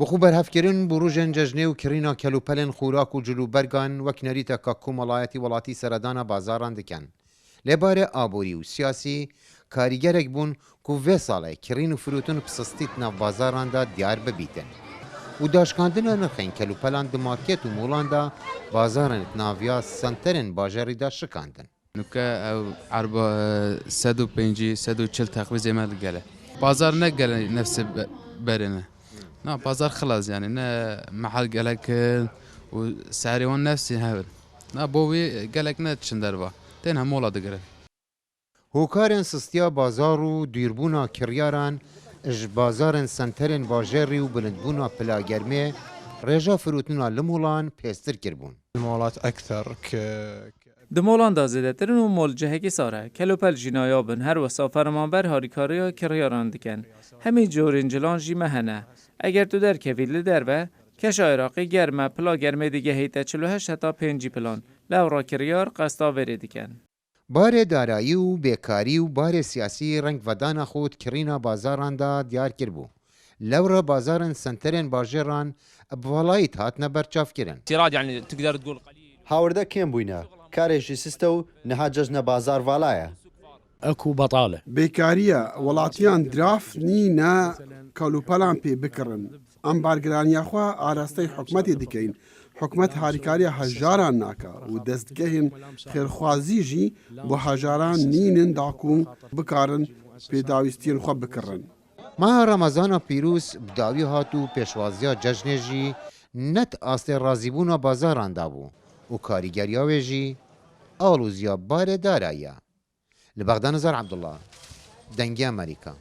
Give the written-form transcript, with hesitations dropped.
بخو بەرهەفکردن بۆ ڕۆژێن جەژنێ و کڕینا کەلوپەلên خوراک و جلوبەرگان وەک نەریتەکە کۆمەڵایەتی وڵاتی سەردانە بازاران دکەن. لێبارێ ئابووری و سیاسی کاریگەرێک بوون کو vê salê kirîn û firûtin pisistî nav bazaranda diyar bibîtin. û daşkandina nirxên kelûpelan di market û molan da bazarên naviya senterên bajarî da şikandin. Nuka ew erba 150-140 teqvîzê me digele. Bazar ne gele nefsê berine. Na bazar xilas yani ne mehel gelek û serê wan nefsî hevin. Na bo wê gelek ne çin derva. Tên hemola digire. Hokarên sistiya bazar û dûrbûna kiryaran ji bazarên senterên bajarî û bilindbûna pilagermê rêja firûtina li molan pêstir kirbûn. Di molan da zêdetir û molcehekî sar e. Kelopel jî nayabin her wesa fermanber harîkariya kiryaran dikin. Hemî corên cilan jî me hene. Eger tu derkevî li derve, keşa Iraqî germe pila germê digehîte 48 heta 5 plan. Lewra kiryar qesta verê dikin. Barê darayî û bêkarî û barê siyasî reng vedana xwe kirîna bazaran da diyar kirbû. Lewra bazarên senterên bajaran bivalayî hatine berçavkirin. هاورده کێم بووینە کارێکی سستە و نەها جەژنە بازار ڤالایە ئەکو بەتاڵە بێکاریە وڵاتیان دراف نینە کەلوپەلان پێ بکڕن ئەم بارگرانیاخوا ئاراستەی حکومەتی دکەین حکومەت هاریکاریە هەژاران ناکە و دەستگەهێن خێرخوازیژی بۆ هەژاران نینن داکوم بکارن پێداویستیان خۆ بکڕن. Maha Ramazana pîrûz bi dawî hat û pêşwaziya cejnê jî net astê razîbûna bazaran dabû û karîgeriya wê jî alûziya barê darayî ye. Li Bexda Nizar Ebdullah, Dengê Amerîka.